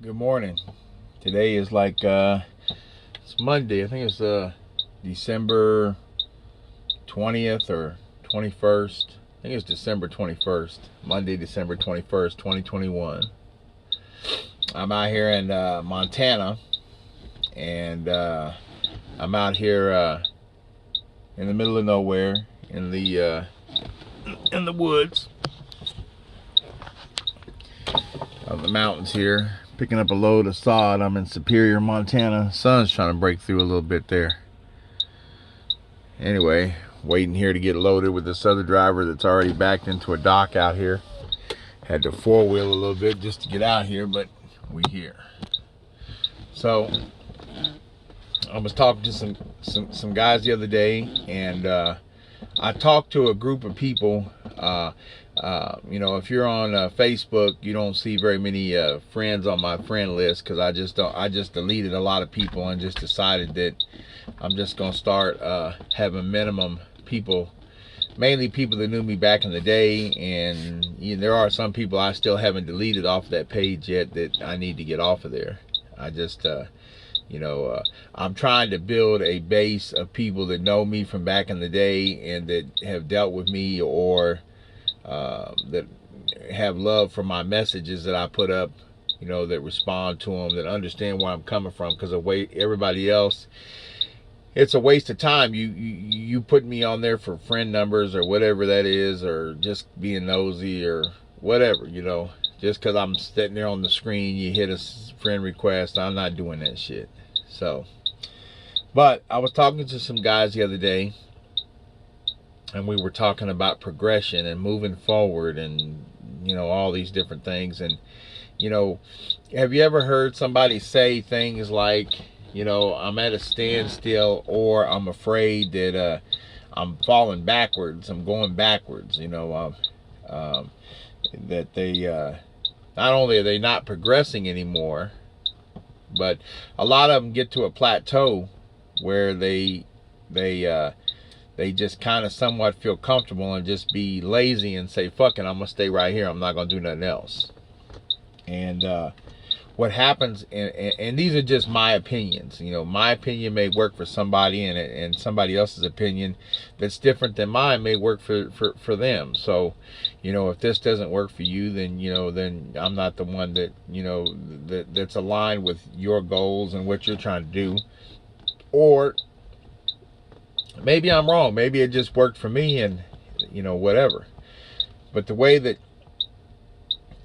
Good morning. Today is it's Monday. I think it's December 20th or 21st. I think it's December 21st. Monday, December 21st, 2021. I'm out here in Montana, and I'm out here in the middle of nowhere in the woods of the mountains here, picking up a load of sod. I'm in Superior, Montana. Sun's trying to break through a little bit there. Anyway, waiting here to get loaded with this other driver that's already backed into a dock out here. Had to four-wheel a little bit just to get out here, but we here. So I was talking to some guys the other day, and I talked to a group of people. If you're on Facebook, you don't see very many friends on my friend list, because I just deleted a lot of people and just decided that I'm just gonna start having minimum people, mainly people that knew me back in the day, and there are some people I still haven't deleted off that page yet that I need to get off of there. I just I'm trying to build a base of people that know me from back in the day and that have dealt with me, or that have love for my messages that I put up, that respond to them, that understand where I'm coming from. Because everybody else, it's a waste of time. You put me on there for friend numbers or whatever that is, or just being nosy or whatever, just because I'm sitting there on the screen, you hit a friend request. I'm not doing that shit. So, but I was talking to some guys the other day, and we were talking about progression and moving forward, and all these different things. And have you ever heard somebody say things like, I'm at a standstill, or I'm afraid that I'm falling backwards, I'm going backwards, that they not only are they not progressing anymore, but a lot of them get to a plateau where they just kind of somewhat feel comfortable and just be lazy and say, fuck it, I'm going to stay right here. I'm not going to do nothing else. And what happens, and these are just my opinions. My opinion may work for somebody, and somebody else's opinion that's different than mine may work for them. So, if this doesn't work for you, then I'm not the one that's aligned with your goals and what you're trying to do. Or maybe I'm wrong. Maybe it just worked for me, and whatever. But the way that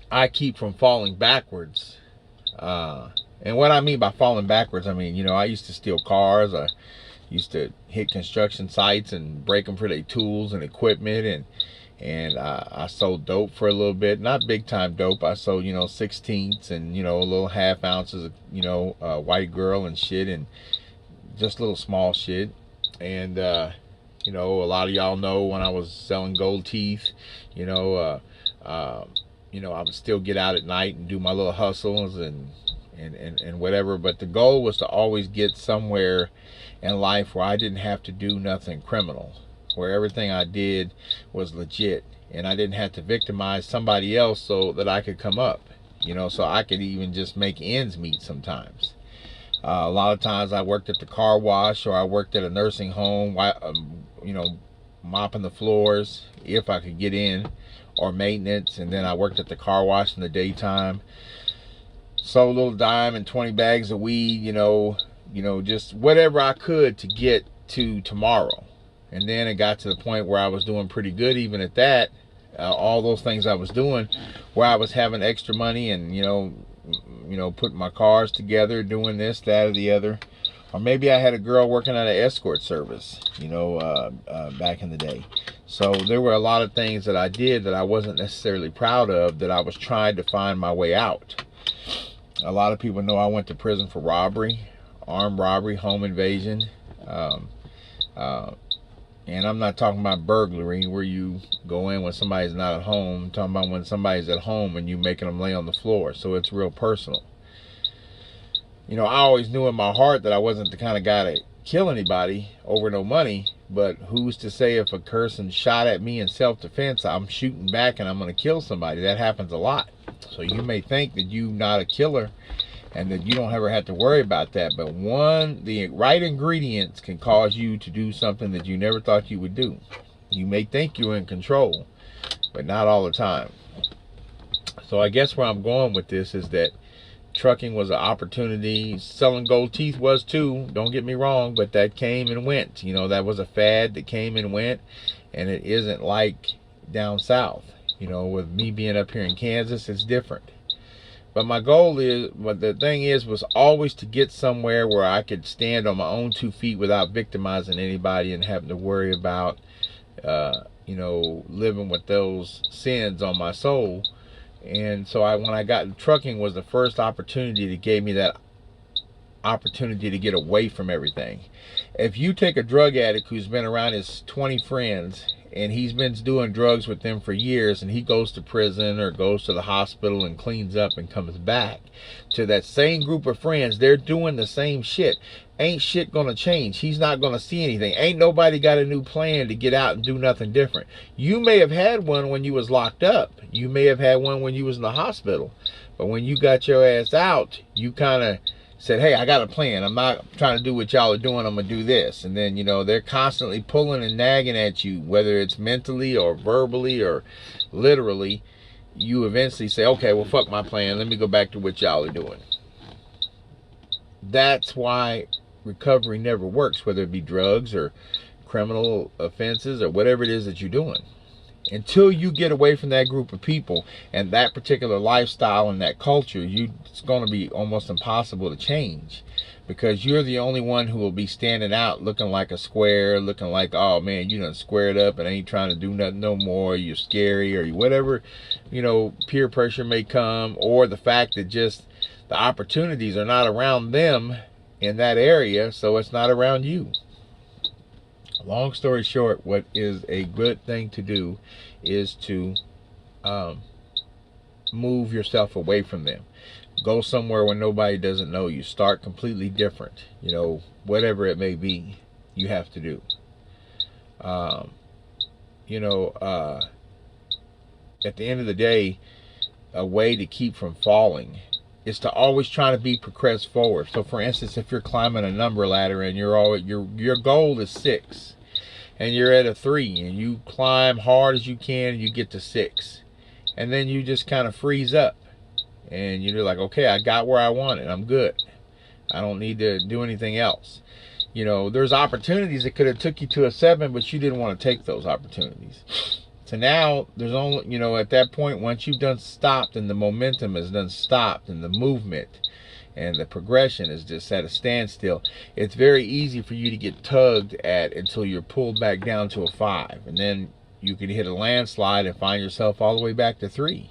I keep from falling backwards, and what I mean by falling backwards, I mean, I used to steal cars. I used to hit construction sites and break them for their tools and equipment, and I sold dope for a little bit. Not big time dope. I sold 16ths and little half ounces of white girl and shit, and just little small shit. And a lot of y'all know when I was selling gold teeth, I would still get out at night and do my little hustles and whatever. But the goal was to always get somewhere in life where I didn't have to do nothing criminal, where everything I did was legit, and I didn't have to victimize somebody else so that I could come up, so I could even just make ends meet sometimes. A lot of times I worked at the car wash, or I worked at a nursing home, mopping the floors if I could get in, or maintenance. And then I worked at the car wash in the daytime. Sold a little dime and 20 bags of weed, just whatever I could to get to tomorrow. And then it got to the point where I was doing pretty good even at that. All those things I was doing, where I was having extra money and, putting my cars together, doing this, that, or the other. Or maybe I had a girl working at an escort service, back in the day. So there were a lot of things that I did that I wasn't necessarily proud of, that I was trying to find my way out. A lot of people know I went to prison for robbery, armed robbery, home invasion. And I'm not talking about burglary, where you go in when somebody's not at home. I'm talking about when somebody's at home and you making them lay on the floor. So it's real personal. I always knew in my heart that I wasn't the kind of guy to kill anybody over no money, but who's to say if a person shot at me in self-defense, I'm shooting back and I'm going to kill somebody? That happens a lot. So you may think that you're not a killer and that you don't ever have to worry about that, but the right ingredients can cause you to do something that you never thought you would do. You may think you're in control, but not all the time. So I guess where I'm going with this is that trucking was an opportunity. Selling gold teeth was too, don't get me wrong, but that came and went. You know, that was a fad that came and went, and it isn't like down south. You know, with me being up here in Kansas, it's different. But my goal is, but the thing is, was always to get somewhere where I could stand on my own 2 feet without victimizing anybody and having to worry about, you know, living with those sins on my soul. And so when I got in trucking was the first opportunity that gave me that opportunity to get away from everything. If you take a drug addict who's been around his 20 friends and he's been doing drugs with them for years, and he goes to prison or goes to the hospital and cleans up and comes back to that same group of friends, they're doing the same shit. Ain't shit gonna change. He's not gonna see anything. Ain't nobody got a new plan to get out and do nothing different. You may have had one when you was locked up. You may have had one when you was in the hospital. But when you got your ass out, you kind of said, hey, I got a plan. I'm not trying to do what y'all are doing. I'm gonna do this. And then, you know, they're constantly pulling and nagging at you, whether it's mentally or verbally or literally. You eventually say, okay, well, fuck my plan. Let me go back to what y'all are doing. That's why recovery never works, whether it be drugs or criminal offenses or whatever it is that you're doing. Until you get away from that group of people and that particular lifestyle and that culture, it's going to be almost impossible to change, because you're the only one who will be standing out looking like a square, looking like, oh man, you done squared up and ain't trying to do nothing no more, you're scary, or whatever, you know, peer pressure may come, or the fact that just the opportunities are not around them in that area, so it's not around you. Long story short, what is a good thing to do is to move yourself away from them. Go somewhere where nobody doesn't know you. Start completely different. You know, whatever it may be, you have to do. You know, at the end of the day, a way to keep from falling is to always try to be progress forward. So for instance, if you're climbing a number ladder and your goal is 6 and you're at a 3 and you climb hard as you can and you get to 6, and then you just kind of freeze up and you're like, okay, I got where I wanted, I'm good, I don't need to do anything else. You know, there's opportunities that could have took you to a 7, but you didn't want to take those opportunities. So now there's only, you know, at that point, once you've done stopped and the momentum has done stopped and the movement and the progression is just at a standstill, it's very easy for you to get tugged at until you're pulled back down to a 5. And then you can hit a landslide and find yourself all the way back to 3.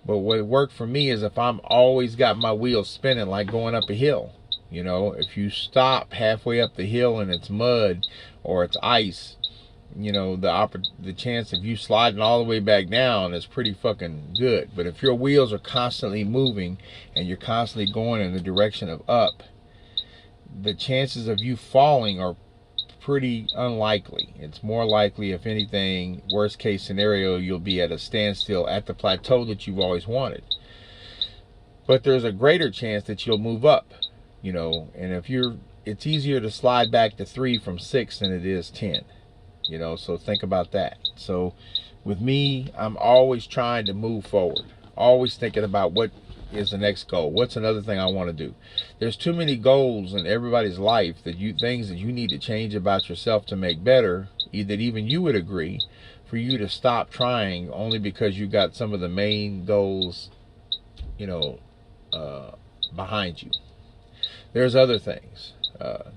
But what worked for me is if I'm always got my wheels spinning like going up a hill. You know, if you stop halfway up the hill and it's mud or it's ice, you know, the chance of you sliding all the way back down is pretty fucking good. But if your wheels are constantly moving and you're constantly going in the direction of up, the chances of you falling are pretty unlikely. It's more likely, if anything, worst case scenario, you'll be at a standstill at the plateau that you've always wanted. But there's a greater chance that you'll move up, you know, and it's easier to slide back to 3 from 6 than it is 10. You know, so think about that. So with me, I'm always trying to move forward, always thinking about what is the next goal, what's another thing I want to do. There's too many goals in everybody's life, things that you need to change about yourself to make better, that even you would agree, for you to stop trying only because you got some of the main goals, you know, behind you. There's other things.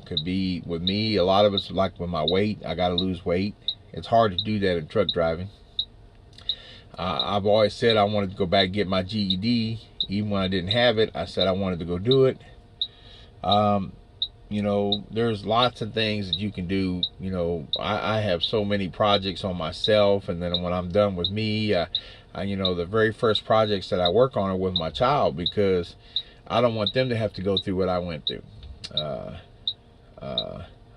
Could be with me, a lot of it's like with my weight. I got to lose weight. It's hard to do that in truck driving. I've always said I wanted to go back and get my GED. Even when I didn't have it, I said I wanted to go do it. You know, there's lots of things that you can do. You know, I have so many projects on myself, and then when I'm done with me, you know, the very first projects that I work on are with my child, because I don't want them to have to go through what I went through.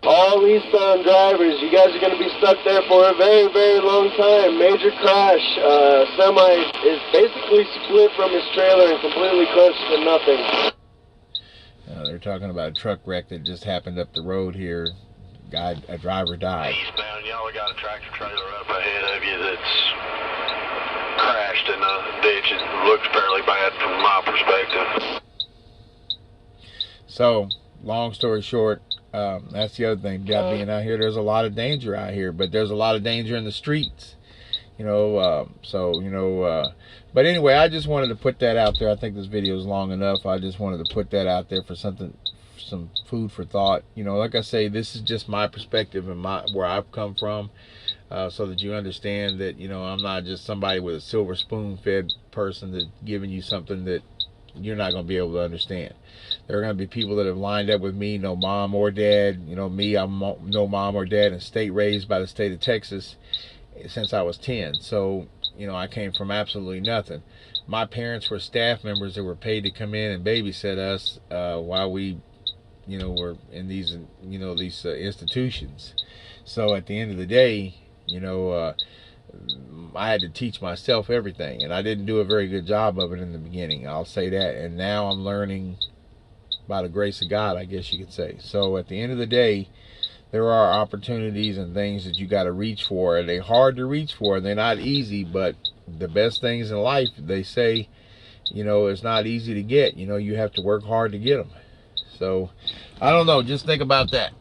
All eastbound drivers, you guys are going to be stuck there for a very, very long time. Major crash. Semi is basically split from his trailer and completely crushed to nothing. They're talking about a truck wreck that just happened up the road here. A driver died. Eastbound, y'all got a tractor trailer up ahead of you that's crashed in a ditch. It looks fairly bad from my perspective. So, long story short, that's the other thing about being out here. There's a lot of danger out here, but there's a lot of danger in the streets. But anyway, I just wanted to put that out there. I think this video is long enough. I just wanted to put that out there for some food for thought. Like I say, this is just my perspective and where I've come from, so that you understand that I'm not just somebody with a silver spoon fed person that's giving you something that you're not going to be able to understand. There are going to be people that have lined up with me, no mom or dad. Me, I'm no mom or dad, and state raised by the state of Texas since I was 10. So I came from absolutely nothing. My parents were staff members that were paid to come in and babysit us while we were in these institutions. So at the end of the day, I had to teach myself everything, and I didn't do a very good job of it in the beginning, I'll say that. And now I'm learning by the grace of God, I guess you could say. So at the end of the day, there are opportunities and things that you got to reach for. They're hard to reach for. They're not easy, but the best things in life, they say, it's not easy to get. You have to work hard to get them. So I don't know, just think about that.